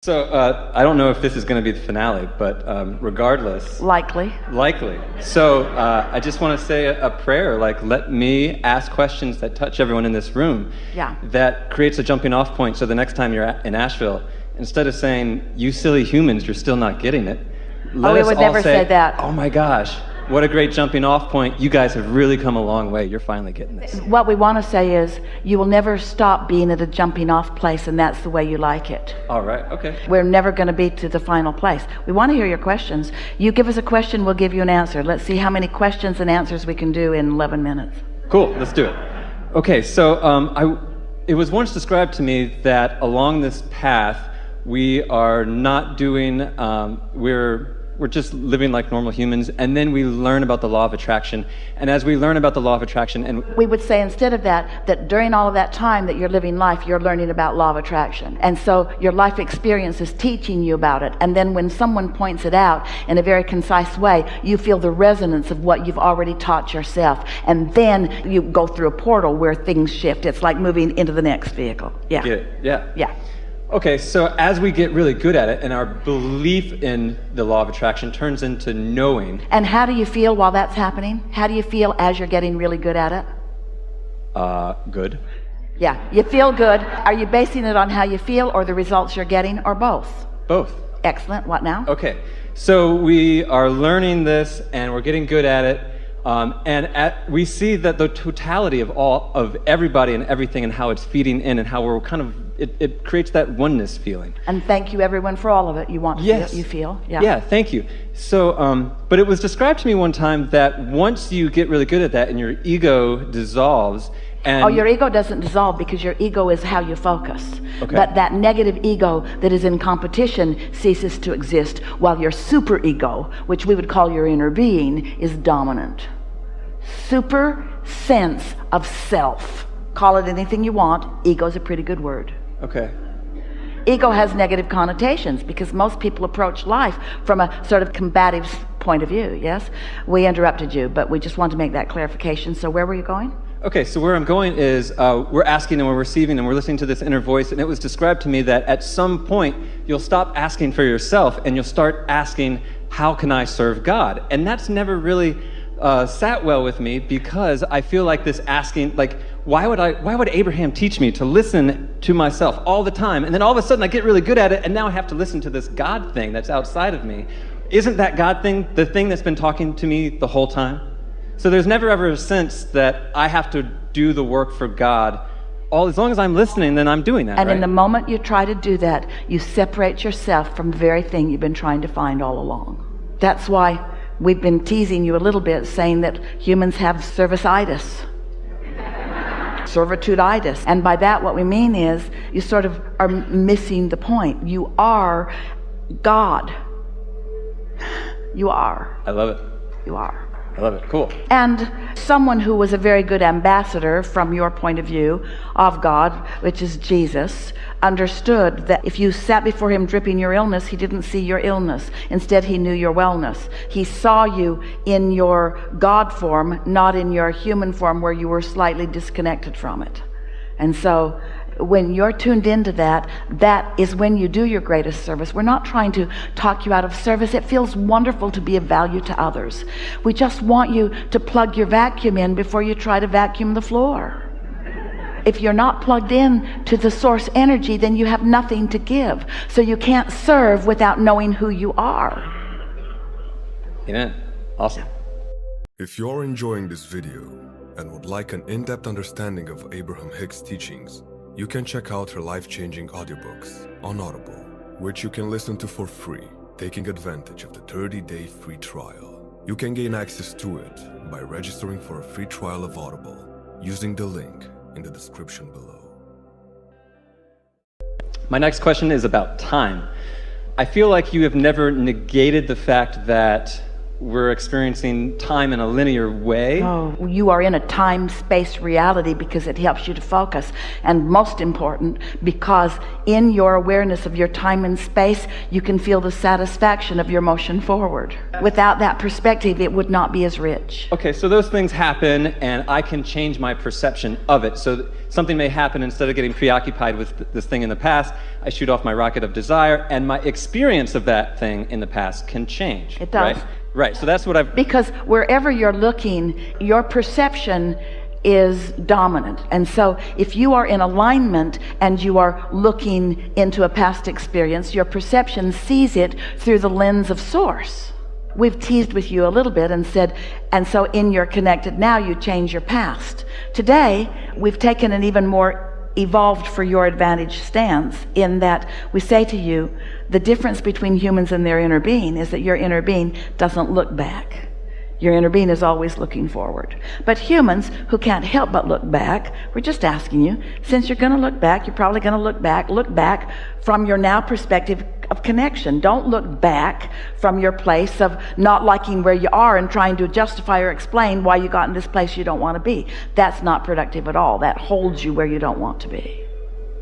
So I don't know if this is going to be the finale, but regardless. Likely. So I just want to say a prayer, like let me ask questions that touch everyone in this room. Yeah. That creates a jumping off point. So the next time you're in Asheville, instead of saying, you silly humans, you're still not getting it. We would never say that. Oh my gosh, what a great jumping off point. You guys have really come a long way. You're finally getting this. What we want to say is, you will never stop being at a jumping off place, and that's the way you like it. All right, okay. We're never going to be to the final place. We want to hear your questions. You give us a question, we'll give you an answer. Let's see how many questions and answers we can do in 11 minutes. Cool, let's do it. Okay, so it was once described to me that along this path, we are not doing, we're just living like normal humans, and then we learn about the law of attraction. And as we learn about the law of attraction, and we would say instead of that during all of that time that you're living life, you're learning about law of attraction. And so your life experience is teaching you about it. And then when someone points it out in a very concise way, you feel the resonance of what you've already taught yourself. And then you go through a portal where things shift. It's like moving into the next vehicle. Yeah. Get it? Yeah. Yeah. Okay, so as we get really good at it, and our belief in the law of attraction turns into knowing. And how do you feel while that's happening? How do you feel as you're getting really good at it? Good. Yeah, you feel good. Are you basing it on how you feel or the results you're getting, or both? Both. Excellent. What now? Okay, so we are learning this and we're getting good at it. We see that the totality of everybody and everything and how it's feeding in and how we're kind of, it creates that oneness feeling. And thank you everyone for all of it. You want to yes. feel, you feel. Yeah. Yeah, thank you. So, but it was described to me one time that once you get really good at that and your ego dissolves, and your ego doesn't dissolve because your ego is how you focus. Okay. But that negative ego that is in competition ceases to exist, while your super ego, which we would call your inner being, is dominant. Super sense of self. Call it anything you want. Ego is a pretty good word. Okay. Ego has negative connotations because most people approach life from a sort of combative point of view. Yes? We interrupted you, but we just want to make that clarification. So where were you going? Okay, so where I'm going is we're asking and we're receiving and we're listening to this inner voice, and it was described to me that at some point you'll stop asking for yourself and you'll start asking, how can I serve God? And that's never really sat well with me, because I feel like this asking, like, why would Abraham teach me to listen to myself all the time, and then all of a sudden I get really good at it, and now I have to listen to this God thing that's outside of me? Isn't that God thing the thing that's been talking to me the whole time? So there's never ever a sense that I have to do the work for God. As long as I'm listening, then I'm doing that, and right? In the moment you try to do that, you separate yourself from the very thing you've been trying to find all along. That's why we've been teasing you a little bit, saying that humans have service-itis, servitude-itis. And by that what we mean is you sort of are missing the point. You are God. You are. I love it. You are. I love it. Cool. And someone who was a very good ambassador from your point of view of God, which is Jesus, understood that if you sat before him dripping your illness, he didn't see your illness. Instead, he knew your wellness. He saw you in your God form, not in your human form where you were slightly disconnected from it. And so when you're tuned into that, that is when you do your greatest service. We're not trying to talk you out of service. It feels wonderful to be of value to others. We just want you to plug your vacuum in before you try to vacuum the floor. If you're not plugged in to the source energy, then you have nothing to give. So you can't serve without knowing who you are. Amen. Awesome. If you're enjoying this video and would like an in-depth understanding of Abraham Hicks' teachings, you can check out her life-changing audiobooks on Audible, which you can listen to for free, taking advantage of the 30-day free trial. You can gain access to it by registering for a free trial of Audible using the link in the description below. My next question is about time. I feel like you have never negated the fact that we're experiencing time in a linear way. Oh, you are in a time-space reality because it helps you to focus. And most important, because in your awareness of your time and space, you can feel the satisfaction of your motion forward. Without that perspective, it would not be as rich. Okay, so those things happen, and I can change my perception of it. So something may happen, instead of getting preoccupied with this thing in the past, I shoot off my rocket of desire, and my experience of that thing in the past can change. It does. Right, so that's what I've... Because wherever you're looking, your perception is dominant. And so if you are in alignment and you are looking into a past experience, your perception sees it through the lens of source. We've teased with you a little bit and said, and so in your connected now, you change your past. Today, we've taken an even more evolved for your advantage stance, in that we say to you, the difference between humans and their inner being is that your inner being doesn't look back. Your inner being is always looking forward. But humans who can't help but look back, we're just asking you, since you're going to look back, you're probably going to look back from your now perspective of connection. Don't look back from your place of not liking where you are and trying to justify or explain why you got in this place you don't want to be. That's not productive at all. That holds you where you don't want to be.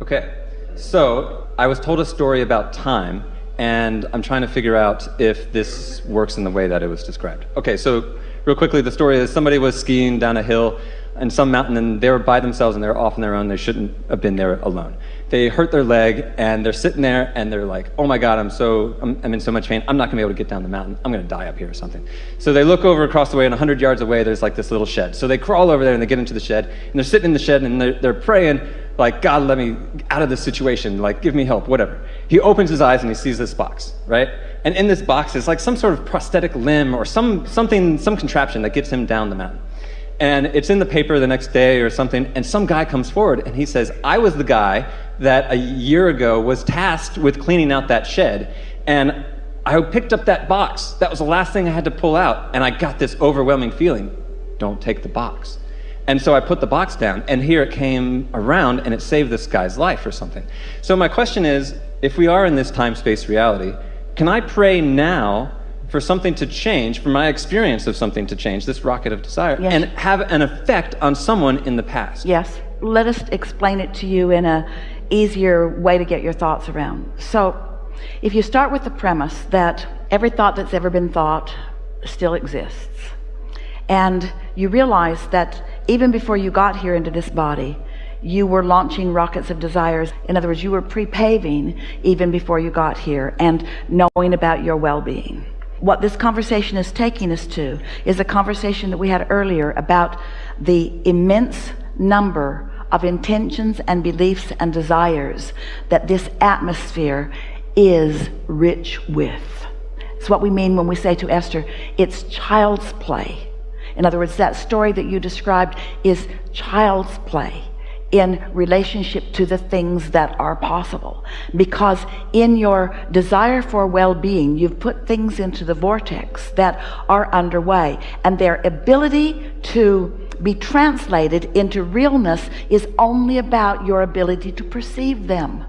Okay, so I was told a story about time, and I'm trying to figure out if this works in the way that it was described. Okay, so real quickly, the story is somebody was skiing down a hill in some mountain, and they were by themselves and they were off on their own. They shouldn't have been there alone. They hurt their leg, and they're sitting there and they're like, oh my God, I'm in so much pain. I'm not gonna be able to get down the mountain. I'm gonna die up here or something. So they look over across the way, and 100 yards away, there's like this little shed. So they crawl over there and they get into the shed, and they're sitting in the shed and they're praying, like, God, let me out of this situation, like, give me help, whatever. He opens his eyes and he sees this box, right? And in this box is like some sort of prosthetic limb or some contraption that gets him down the mountain. And it's in the paper the next day or something, and some guy comes forward and he says, I was the guy that a year ago was tasked with cleaning out that shed, and I picked up that box. That was the last thing I had to pull out, and I got this overwhelming feeling, don't take the box. And so I put the box down, and here it came around, and it saved this guy's life or something. So my question is, if we are in this time-space reality, can I pray now for something to change, for my experience of something to change, this rocket of desire, yes, and have an effect on someone in the past? Yes. Let us explain it to you in a easier way to get your thoughts around. So if you start with the premise that every thought that's ever been thought still exists, and you realize that even before you got here into this body, you were launching rockets of desires. In other words, you were pre-paving even before you got here and knowing about your well-being. What this conversation is taking us to is a conversation that we had earlier about the immense number of intentions and beliefs and desires that this atmosphere is rich with. It's what we mean when we say to Esther, it's child's play. In other words, that story that you described is child's play in relationship to the things that are possible. Because in your desire for well-being, you've put things into the vortex that are underway, and their ability to be translated into realness is only about your ability to perceive them.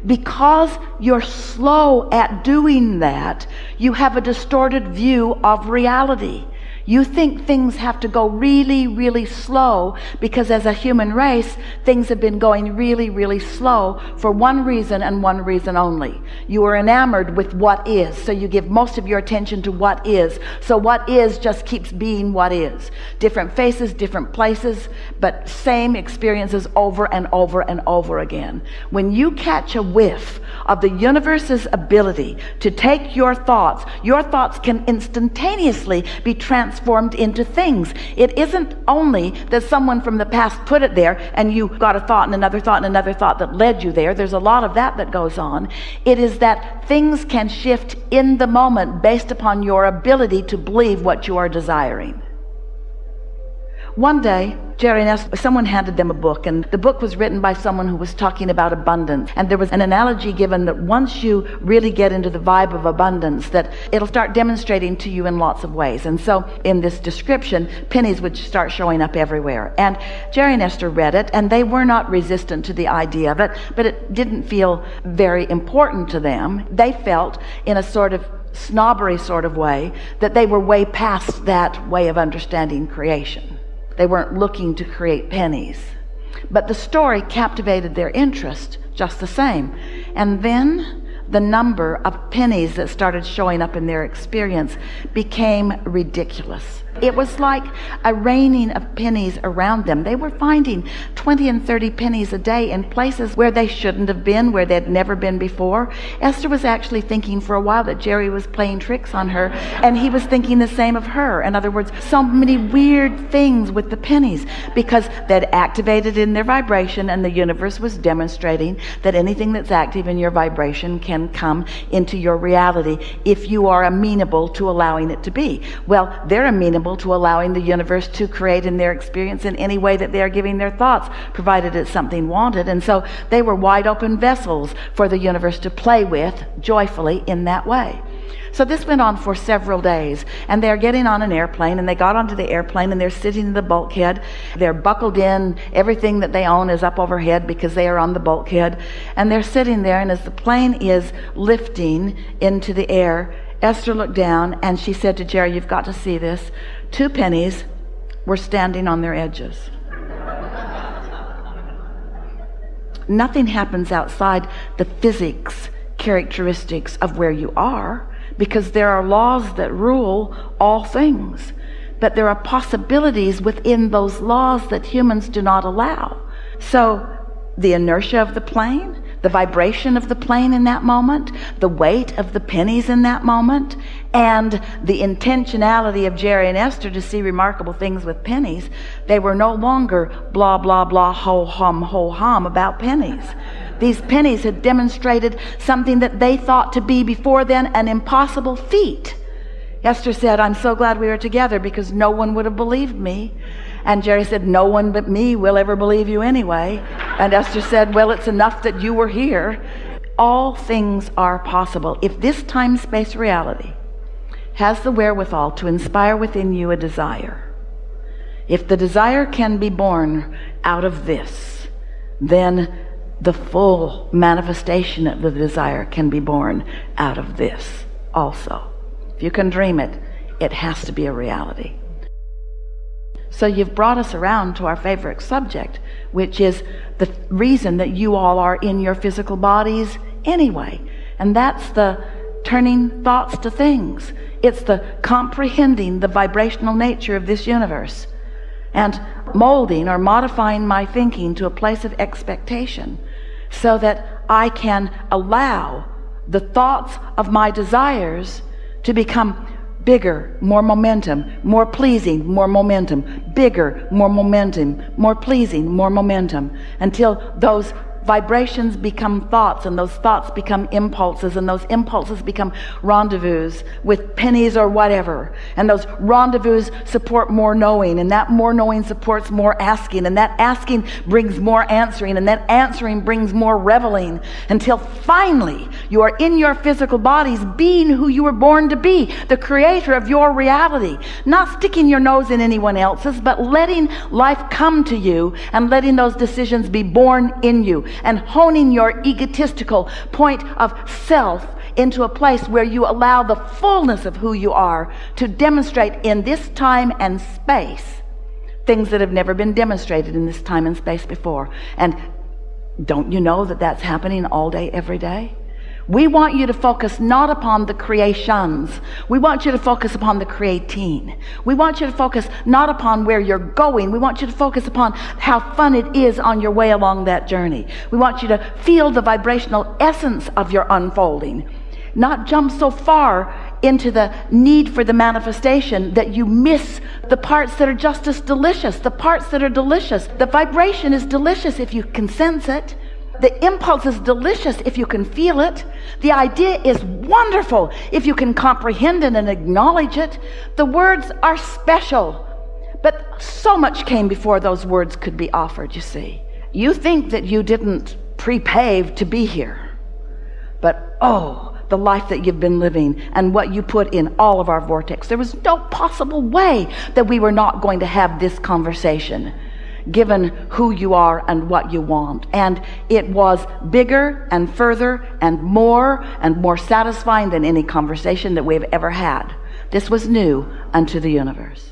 Because you're slow at doing that, you have a distorted view of reality. You think things have to go really, really slow because as a human race, things have been going really, really slow for one reason and one reason only. You are enamored with what is, so you give most of your attention to what is. So what is just keeps being what is. Different faces, different places, but same experiences over and over and over again. When you catch a whiff of the universe's ability to take your thoughts can instantaneously be transformed into things. It isn't only that someone from the past put it there and you got a thought and another thought and another thought that led you there. There's a lot of that goes on. It is that things can shift in the moment based upon your ability to believe what you are desiring. One day, Jerry and Esther, someone handed them a book, and the book was written by someone who was talking about abundance. And there was an analogy given that once you really get into the vibe of abundance, that it'll start demonstrating to you in lots of ways. And so in this description, pennies would start showing up everywhere. And Jerry and Esther read it, and they were not resistant to the idea of it, but it didn't feel very important to them. They felt in a sort of snobbery sort of way that they were way past that way of understanding creation. They weren't looking to create pennies. But the story captivated their interest just the same. And then the number of pennies that started showing up in their experience became ridiculous. It was like a raining of pennies around them. They were finding 20 and 30 pennies a day in places where they shouldn't have been, where they'd never been before. Esther was actually thinking for a while that Jerry was playing tricks on her, and he was thinking the same of her. In other words, so many weird things with the pennies, because they'd activated in their vibration, and the universe was demonstrating that anything that's active in your vibration can come into your reality if you are amenable to allowing it to be. Well, they're amenable to allowing the universe to create in their experience in any way that they are giving their thoughts, provided it's something wanted. And so they were wide open vessels for the universe to play with joyfully in that way. So this went on for several days, and they're getting on an airplane, and they got onto the airplane, and they're sitting in the bulkhead. They're buckled in. Everything that they own is up overhead because they are on the bulkhead, and they're sitting there. And as the plane is lifting into the air, Esther looked down, and she said to Jerry, "You've got to see this. 2 pennies were standing on their edges." Nothing happens outside the physics characteristics of where you are, because there are laws that rule all things. But there are possibilities within those laws that humans do not allow. So the inertia of the plane, the vibration of the plane in that moment, the weight of the pennies in that moment, and the intentionality of Jerry and Esther to see remarkable things with pennies, they were no longer blah, blah, blah, ho hum about pennies. These pennies had demonstrated something that they thought to be before then an impossible feat. Esther said, "I'm so glad we were together, because no one would have believed me." And Jerry said, "No one but me will ever believe you anyway." And Esther said, "Well, it's enough that you were here." All things are possible. If this time-space reality has the wherewithal to inspire within you a desire, if the desire can be born out of this, then the full manifestation of the desire can be born out of this also. If you can dream it, it has to be a reality. So you've brought us around to our favorite subject, which is the reason that you all are in your physical bodies anyway. And that's the turning thoughts to things. It's the comprehending the vibrational nature of this universe and molding or modifying my thinking to a place of expectation, so that I can allow the thoughts of my desires to become bigger, more momentum, more pleasing, more momentum, bigger, more momentum, more pleasing, more momentum, until those vibrations become thoughts, and those thoughts become impulses, and those impulses become rendezvous with pennies or whatever, and those rendezvous support more knowing, and that more knowing supports more asking, and that asking brings more answering, and that answering brings more reveling, until finally you are in your physical bodies being who you were born to be, the creator of your reality, not sticking your nose in anyone else's, but letting life come to you and letting those decisions be born in you, and honing your egotistical point of self into a place where you allow the fullness of who you are to demonstrate in this time and space things that have never been demonstrated in this time and space before. And don't you know that that's happening all day, every day? We want you to focus not upon the creations. We want you to focus upon the creating. We want you to focus not upon where you're going. We want you to focus upon how fun it is on your way along that journey. We want you to feel the vibrational essence of your unfolding. Not jump so far into the need for the manifestation that you miss the parts that are just as delicious, the parts that are delicious. The vibration is delicious if you can sense it. The impulse is delicious if you can feel it. The idea is wonderful if you can comprehend it and acknowledge it. The words are special, But so much came before those words could be offered, you see. You think that you didn't prepave to be here. But oh, the life that you've been living and what you put in all of our vortex. There was no possible way that we were not going to have this conversation, given who you are and what you want. And it was bigger and further and more satisfying than any conversation that we've ever had. This was new unto the universe.